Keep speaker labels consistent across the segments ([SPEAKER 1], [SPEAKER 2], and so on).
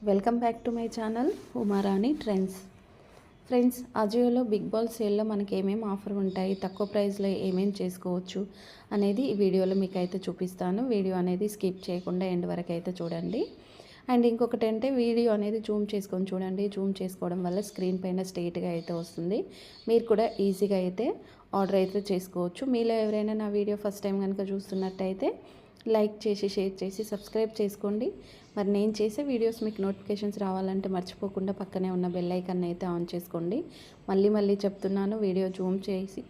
[SPEAKER 1] Welcome back to my channel Umarani trends. Friends, అజియోలో big bold సేల్లో మనకి ఏమేమి ఆఫర్ ఉంటాయి, తక్కువ ప్రైస్లో ఏమేమి చేసుకోవచ్చు అనేది ఈ వీడియోలో మీకు అయితే చూపిస్తాను. వీడియో అనేది స్కిప్ చేయకుండా ఎండ్ వరకు అయితే చూడండి. అండ్ ఇంకొకటి అంటే వీడియో అనేది జూమ్ చేసుకొని చూడండి. జూమ్ చేసుకోవడం వల్ల స్క్రీన్ పైన స్ట్రెయిట్గా అయితే వస్తుంది. మీరు కూడా ఈజీగా అయితే ఆర్డర్ అయితే చేసుకోవచ్చు. మీలో ఎవరైనా నా వీడియో ఫస్ట్ టైం కనుక చూస్తున్నట్టయితే లైక్ చేసి, షేర్ చేసి, సబ్స్క్రైబ్ చేసుకోండి. మరి నేను చేసే వీడియోస్ మీకు నోటిఫికేషన్స్ రావాలంటే మర్చిపోకుండా పక్కనే ఉన్న బెల్ ఐకాన్ అయితే ఆన్ చేసుకోండి. మళ్ళీ చెప్తున్నాను, వీడియో జూమ్ చేసి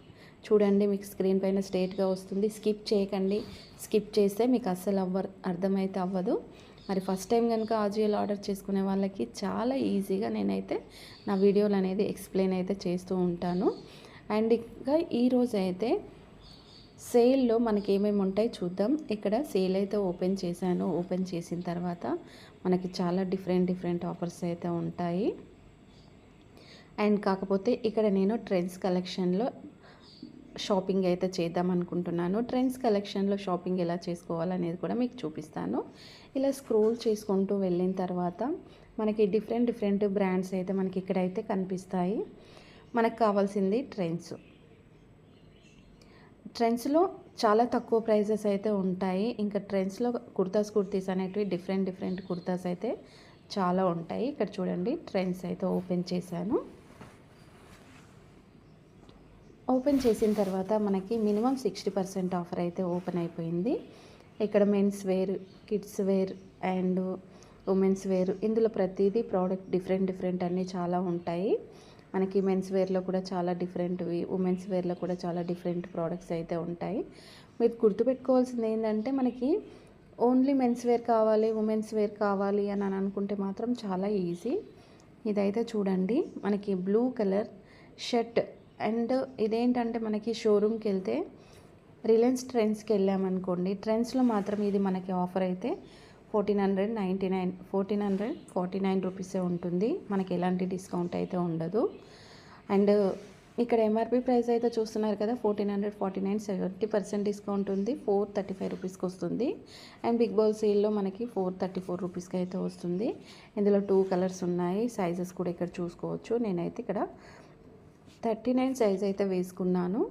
[SPEAKER 1] చూడండి, మీకు స్క్రీన్ పైన స్ట్రెయిట్గా వస్తుంది. స్కిప్ చేయకండి. స్కిప్ చేస్తే మీకు అస్సలు అర్థమైతే అవ్వదు. మరి ఫస్ట్ టైం కనుక ఆజియోలో ఆర్డర్ చేసుకునే వాళ్ళకి చాలా ఈజీగా నేనైతే నా వీడియోలు అనేది ఎక్స్ప్లెయిన్ అయితే చేస్తూ ఉంటాను. అండ్ ఇంకా ఈరోజు అయితే సేల్లో మనకి ఏమేమి ఉంటాయి చూద్దాం. ఇక్కడ సేల్ అయితే ఓపెన్ చేశాను. ఓపెన్ చేసిన తర్వాత మనకి చాలా డిఫరెంట్ ఆఫర్స్ అయితే ఉంటాయి. అండ్ కాకపోతే ఇక్కడ నేను ట్రెండ్స్ కలెక్షన్లో షాపింగ్ అయితే చేద్దాం అనుకుంటున్నాను. ట్రెండ్స్ కలెక్షన్లో షాపింగ్ ఎలా చేసుకోవాలనేది కూడా మీకు చూపిస్తాను. ఇలా స్క్రోల్ చేసుకుంటూ వెళ్ళిన తర్వాత మనకి డిఫరెంట్ బ్రాండ్స్ అయితే మనకి ఇక్కడైతే కనిపిస్తాయి. మనకు కావాల్సింది ట్రెండ్స్లో చాలా తక్కువ ప్రైజెస్ అయితే ఉంటాయి. ఇంకా ట్రెండ్స్లో కుర్తీస్ అనేటివి డిఫరెంట్ కుర్తాస్ అయితే చాలా ఉంటాయి. ఇక్కడ చూడండి, ట్రెండ్స్ అయితే ఓపెన్ చేశాను. ఓపెన్ చేసిన తర్వాత మనకి మినిమం 60% ఆఫర్ అయితే ఓపెన్ అయిపోయింది. ఇక్కడ men's wear, kids wear and women's wear, ఇందులో ప్రతిదీ ప్రోడక్ట్ డిఫరెంట్ అన్నీ చాలా ఉంటాయి. మనకి మెన్స్ వేర్లో కూడా చాలా డిఫరెంట్వి, ఉమెన్స్ వేర్లో కూడా చాలా డిఫరెంట్ ప్రోడక్ట్స్ అయితే ఉంటాయి. మీరు గుర్తుపెట్టుకోవాల్సింది ఏంటంటే, మనకి ఓన్లీ మెన్స్ వేర్ కావాలి, ఉమెన్స్ వేర్ కావాలి అని అనుకుంటే మాత్రం చాలా ఈజీ. ఇదైతే చూడండి, మనకి బ్లూ కలర్ షర్ట్. అండ్ ఇదేంటంటే మనకి షోరూమ్కి వెళ్తే రిలయన్స్ ట్రెండ్స్కి వెళ్ళామనుకోండి, ట్రెండ్స్లో మాత్రం ఇది మనకి ఆఫర్ అయితే 1449 రూపీసే ఉంటుంది. మనకి ఎలాంటి డిస్కౌంట్ అయితే ఉండదు. అండ్ ఇక్కడ ఎంఆర్పి ప్రైస్ అయితే చూస్తున్నారు కదా, 1449, 70% డిస్కౌంట్ ఉంది. 435 రూపీస్కి వస్తుంది. అండ్ బిగ్ బాల్ సేల్లో మనకి 434 రూపీస్కి అయితే వస్తుంది. ఇందులో 2 కలర్స్ ఉన్నాయి. సైజెస్ కూడా ఇక్కడ చూసుకోవచ్చు. నేనైతే ఇక్కడ 39 సైజ్ అయితే వేసుకున్నాను.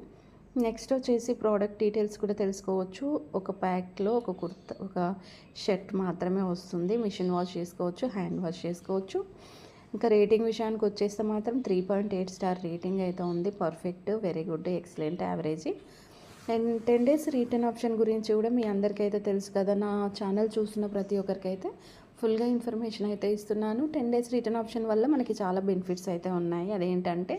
[SPEAKER 1] నెక్స్ట్ వచ్చేసి ప్రోడక్ట్ డీటెయిల్స్ కూడా తెలుసుకోవచ్చు. ఒక ప్యాక్లో ఒక షర్ట్ మాత్రమే వస్తుంది. మిషన్ వాష్ చేసుకోవచ్చు, హ్యాండ్ వాష్ చేసుకోవచ్చు. ఇంకా రేటింగ్ విషయానికి వచ్చేస్తే మాత్రం 3.8 స్టార్ రేటింగ్ అయితే ఉంది. Perfect, very good, excellent, average. And 10 days return option గురించి కూడా మీ అందరికైతే తెలుసు కదా. నా ఛానల్ చూస్తున్న ప్రతి ఒక్కరికైతే ఫుల్గా ఇన్ఫర్మేషన్ అయితే ఇస్తున్నాను. 10 డేస్ రిటర్న్ ఆప్షన్ వల్ల మనకి చాలా బెనిఫిట్స్ అయితే ఉన్నాయి. అదేంటంటే,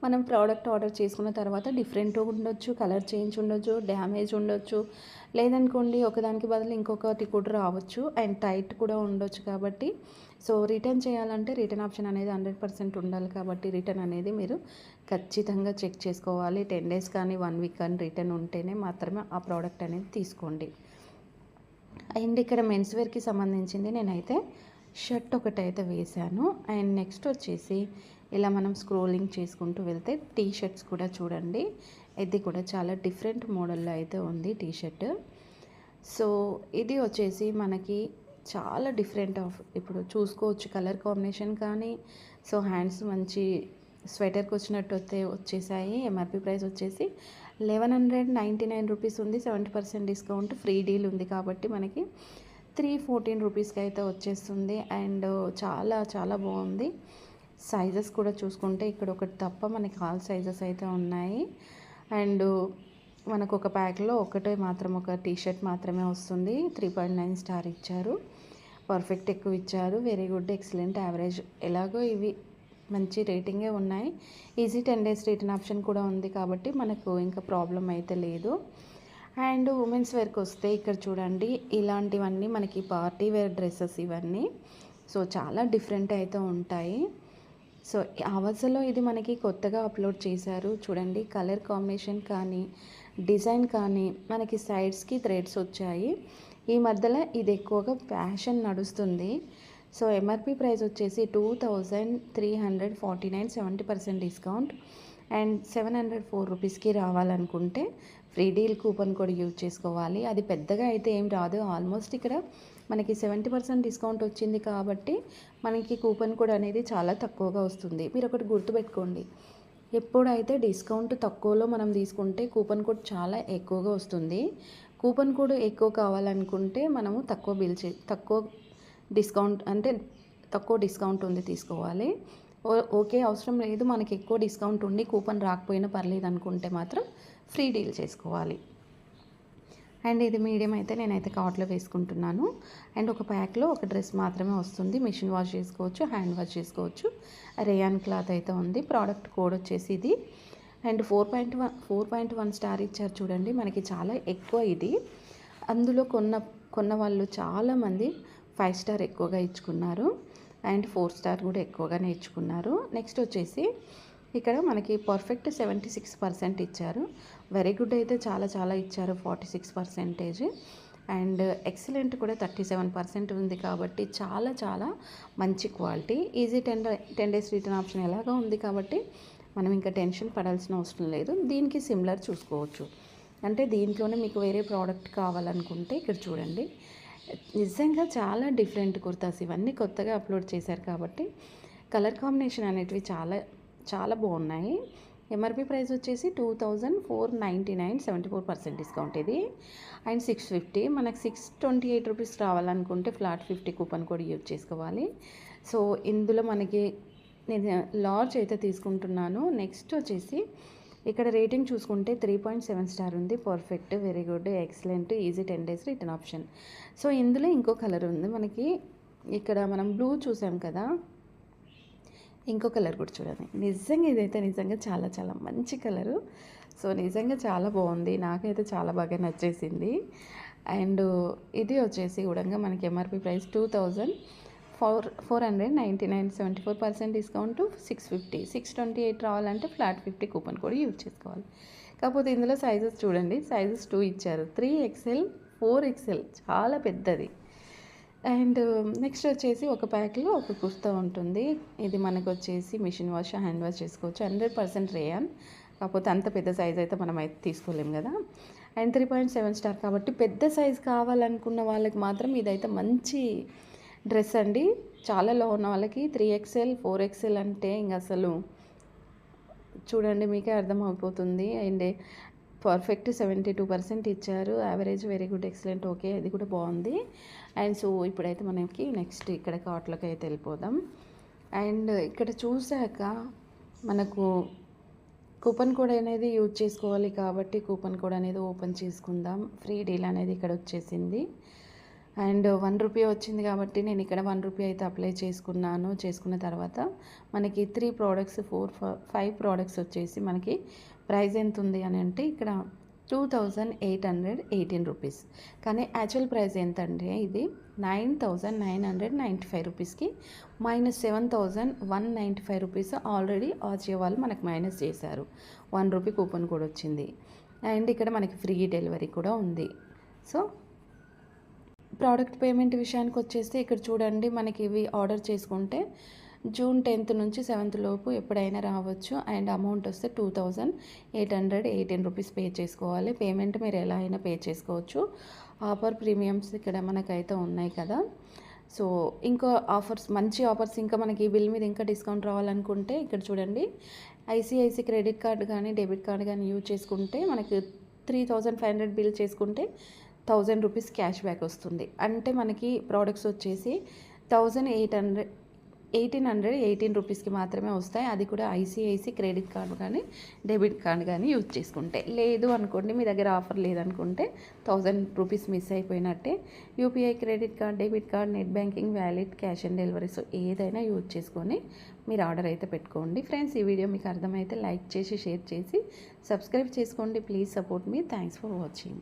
[SPEAKER 1] మనం ప్రోడక్ట్ ఆర్డర్ చేసుకున్న తర్వాత డిఫరెంట్ ఉండొచ్చు, కలర్ చేంజ్ ఉండొచ్చు, డ్యామేజ్ ఉండొచ్చు, లేదనుకోండి ఒకదానికి బదులు ఇంకొకటి కూడా రావచ్చు. అండ్ టైట్ కూడా ఉండొచ్చు. కాబట్టి సో రిటర్న్ చేయాలంటే రిటర్న్ ఆప్షన్ అనేది 100% ఉండాలి. కాబట్టి రిటర్న్ అనేది మీరు ఖచ్చితంగా చెక్ చేసుకోవాలి. 10 డేస్ కానీ 1 వీక్ కానీ రిటర్న్ ఉంటేనే మాత్రమే ఆ ప్రోడక్ట్ అనేది తీసుకోండి. అండ్ ఇక్కడ మెన్స్ వేర్కి సంబంధించింది నేనైతే షర్ట్ ఒకటైతే వేశాను. అండ్ నెక్స్ట్ వచ్చేసి ఇలా మనం స్క్రోలింగ్ చేసుకుంటూ వెళ్తే టీ షర్ట్స్ కూడా చూడండి. ఇది కూడా చాలా డిఫరెంట్ మోడల్లో అయితే ఉంది టీ షర్ట్. సో ఇది వచ్చేసి మనకి చాలా డిఫరెంట్ ఇప్పుడు చూసుకోవచ్చు కలర్ కాంబినేషన్ కానీ. సో హ్యాండ్స్ మంచి స్వెటర్కి వచ్చినట్టు వచ్చేసాయి. ఎంఆర్పి ప్రైస్ వచ్చేసి 1199 రూపీస్ ఉంది. 70% డిస్కౌంట్, ఫ్రీ డీల్ ఉంది. కాబట్టి మనకి 314 రూపీస్కి అయితే వచ్చేస్తుంది. అండ్ చాలా బాగుంది. సైజెస్ కూడా చూసుకుంటే ఇక్కడ ఒకటి తప్ప మనకి ఆల్ సైజెస్ అయితే ఉన్నాయి. అండ్ మనకు ఒక ప్యాక్లో ఒక టీ షర్ట్ మాత్రమే వస్తుంది. 3.9 స్టార్ ఇచ్చారు. పర్ఫెక్ట్ ఎక్కువ ఇచ్చారు. Very good, excellent, average. ఎలాగో ఇవి మంచి రేటింగే ఉన్నాయి. ఈజీ 10 డేస్ రిటర్న్ ఆప్షన్ కూడా ఉంది. కాబట్టి మనకు ఇంకా ప్రాబ్లం అయితే లేదు. అండ్ ఉమెన్స్ వేర్కి వస్తే ఇక్కడ చూడండి, ఇలాంటివన్నీ మనకి పార్టీ వేర్ డ్రెస్సెస్ ఇవన్నీ. సో చాలా డిఫరెంట్ అయితే ఉంటాయి. సో అవర్స్లో ఇది మనకి కొత్తగా అప్లోడ్ చేశారు. చూడండి, కలర్ కాంబినేషన్ కానీ, డిజైన్ కానీ, మనకి సైడ్స్కి థ్రెడ్స్ వచ్చాయి. ఈ మధ్యలో ఇది ఎక్కువగా ఫ్యాషన్ నడుస్తుంది. సో ఎంఆర్పి ప్రైస్ వచ్చేసి 2349, 70% డిస్కౌంట్. అండ్ 704 రూపీస్కి రావాలనుకుంటే ఫ్రీ డీల్ కూపన్ కూడా యూజ్ చేసుకోవాలి. అది పెద్దగా అయితే ఏం రాదు. ఆల్మోస్ట్ ఇక్కడ మనకి 70% డిస్కౌంట్ వచ్చింది కాబట్టి మనకి కూపన్ కోడ్ అనేది చాలా తక్కువగా వస్తుంది. మీరు ఒకటి గుర్తుపెట్టుకోండి, ఎప్పుడైతే డిస్కౌంట్ తక్కువలో మనం తీసుకుంటే కూపన్ కోడ్ చాలా ఎక్కువగా వస్తుంది. కూపన్ కోడ్ ఎక్కువ కావాలనుకుంటే మనము తక్కువ డిస్కౌంట్ అంటే తక్కువ డిస్కౌంట్ ఉంది తీసుకోవాలి. ఓకే, అవసరం లేదు మనకి ఎక్కువ డిస్కౌంట్ ఉండి కూపన్ రాకపోయినా పర్లేదు అనుకుంటే మాత్రం ఫ్రీ డీల్ చేసుకోవాలి. అండ్ ఇది మీడియం అయితే నేనైతే కార్ట్లో వేసుకుంటున్నాను. అండ్ ఒక ప్యాక్లో ఒక డ్రెస్ మాత్రమే వస్తుంది. మిషన్ వాష్ చేసుకోవచ్చు, హ్యాండ్ వాష్ చేసుకోవచ్చు. రేయాన్ క్లాత్ అయితే ఉంది. ప్రోడక్ట్ కోడ్ వచ్చేసి ఇది. అండ్ 4.1 స్టార్ ఇచ్చారు చూడండి, మనకి చాలా ఎక్కువ ఇది. అందులో కొన్న వాళ్ళు చాలామంది 5 స్టార్ ఎక్కువగా ఇచ్చుకున్నారు అండ్ 4 స్టార్ కూడా ఎక్కువగానే ఇచ్చుకున్నారు. నెక్స్ట్ వచ్చేసి ఇక్కడ మనకి పర్ఫెక్ట్ 76% ఇచ్చారు. వెరీ గుడ్ అయితే చాలా చాలా ఇచ్చారు 46%. అండ్ ఎక్సలెంట్ కూడా 37% ఉంది కాబట్టి చాలా చాలా మంచి quality. Easy 10 days return option ఎలాగా ఉంది కాబట్టి మనం ఇంకా టెన్షన్ పడాల్సిన అవసరం లేదు. దీనికి సిమిలర్ చూసుకోవచ్చు. అంటే దీంట్లోనే మీకు వేరే ప్రోడక్ట్ కావాలనుకుంటే ఇక్కడ చూడండి, నిజంగా చాలా డిఫరెంట్ కుర్తాస్ ఇవన్నీ కొత్తగా అప్లోడ్ చేశారు కాబట్టి కలర్ కాంబినేషన్ అనేటివి చాలా చాలా బాగున్నాయి. ఎంఆర్పి ప్రైస్ వచ్చేసి 2499, 74% డిస్కౌంట్ ఇది. అండ్ 650, మనకు 628 రూపీస్ రావాలనుకుంటే ఫ్లాట్ 50 కూపన్ కోడ్ యూజ్ చేసుకోవాలి. సో ఇందులో మనకి నేను లార్జ్ అయితే తీసుకుంటున్నాను. నెక్స్ట్ వచ్చేసి ఇక్కడ రేటింగ్ చూసుకుంటే 3.7 స్టార్ ఉంది. Perfect, very good, excellent, easy 10 days return option. So ఇందులో ఇంకో కలర్ ఉంది మనకి. ఇక్కడ మనం బ్లూ చూసాం కదా, ఇంకో కలర్ కూడా చూడండి. నిజంగా ఇదైతే నిజంగా చాలా చాలా మంచి కలరు. సో నిజంగా చాలా బాగుంది, నాకైతే చాలా బాగా నచ్చేసింది. అండ్ ఇది వచ్చేసి కూడా మనకి ఎంఆర్పి ప్రైస్ 2499, 74% డిస్కౌంట్ 650, 628 రావాలంటే ఫ్లాట్ 50 కూపన్ కూడా యూజ్ చేసుకోవాలి. కాకపోతే ఇందులో సైజెస్ చూడండి, సైజెస్ 2 ఇచ్చారు, 3XL, 4XL, చాలా పెద్దది. అండ్ నెక్స్ట్ వచ్చేసి ఒక ప్యాక్లో ఒక కుర్తా ఉంటుంది. ఇది మనకు వచ్చేసి మిషన్ వాష్, హ్యాండ్ వాష్ చేసుకోవచ్చు. 100% రేయాన్, కాకపోతే అంత పెద్ద సైజ్ అయితే మనం అయితే తీసుకోలేము కదా. అండ్ 3.7 స్టార్ కాబట్టి పెద్ద సైజ్ కావాలనుకున్న వాళ్ళకి మాత్రం ఇదైతే మంచి డ్రెస్ అండి. చాలా లో ఉన్న వాళ్ళకి 3XL, 4XL అంటే ఇంకా అసలు చూడండి మీకే అర్థమైపోతుంది. అండ్ పర్ఫెక్ట్ 72% ఇచ్చారు. Average, very good, excellent, okay, ఇది కూడా బాగుంది. అండ్ సో ఇప్పుడైతే మనకి నెక్స్ట్ ఇక్కడ కార్ట్లోకి అయితే వెళ్ళిపోదాం. అండ్ ఇక్కడ చూసాక మనకు కూపన్ కోడ్ అనేది యూజ్ చేసుకోవాలి కాబట్టి కూపన్ కోడ్ అనేది ఓపెన్ చేసుకుందాం. ఫ్రీ డీల్ అనేది ఇక్కడ వచ్చేసింది. అండ్ 1 రూపీ వచ్చింది కాబట్టి నేను ఇక్కడ 1 రూపీ అయితే అప్లై చేసుకున్నాను. చేసుకున్న తర్వాత మనకి 3 ప్రోడక్ట్స్ 5 ప్రోడక్ట్స్ వచ్చేసి మనకి ప్రైస్ ఎంత ఉంది అని అంటే ఇక్కడ 2818 రూపీస్. కానీ యాక్చువల్ ప్రైస్ ఎంత అంటే ఇది 9995 రూపీస్కి -7195 రూపీస్ ఆల్రెడీ ఆజియో వాళ్ళు మనకు మైనస్ చేశారు. 1 రూపీ కూపన్ కూడా వచ్చింది. అండ్ ఇక్కడ మనకి ఫ్రీ డెలివరీ కూడా ఉంది. సో ప్రోడక్ట్ పేమెంట్ విషయానికి వచ్చేస్తే ఇక్కడ చూడండి, మనకి ఇవి ఆర్డర్ చేసుకుంటే జూన్ 10th నుంచి 7th లోపు ఎప్పుడైనా రావచ్చు. అండ్ అమౌంట్ వస్తే 2818 రూపీస్ పే చేసుకోవాలి. పేమెంట్ మీరు ఎలా అయినా పే చేసుకోవచ్చు. ఆఫర్ ప్రీమియమ్స్ ఇక్కడ మనకైతే ఉన్నాయి కదా. సో ఇంకో ఆఫర్స్, మంచి ఆఫర్స్ ఇంకా మనకి ఈ బిల్ మీద ఇంకా డిస్కౌంట్ రావాలనుకుంటే ఇక్కడ చూడండి, ఐసిఐసి క్రెడిట్ కార్డు కానీ డెబిట్ కార్డు కానీ యూజ్ చేసుకుంటే మనకి 3500 బిల్ చేసుకుంటే 1000 రూపీస్ క్యాష్ బ్యాక్ వస్తుంది. అంటే మనకి ప్రోడక్ట్స్ వచ్చేసి 1818 రూపీస్కి మాత్రమే వస్తాయి. అది కూడా ఐసిఐసి క్రెడిట్ కార్డు కానీ డెబిట్ కార్డు కానీ యూజ్ చేసుకుంటే. లేదు అనుకోండి, మీ దగ్గర ఆఫర్ లేదనుకుంటే 1000 రూపీస్ మిస్ అయిపోయినట్టే. UPI, credit card, debit card, net banking, valid, cash on delivery, so ఏదైనా యూజ్ చేసుకొని మీరు ఆర్డర్ అయితే పెట్టుకోండి. ఫ్రెండ్స్, ఈ వీడియో మీకు అర్థమైతే లైక్ చేసి షేర్ చేసి సబ్స్క్రైబ్ చేసుకోండి. Please support me. Thanks for watching.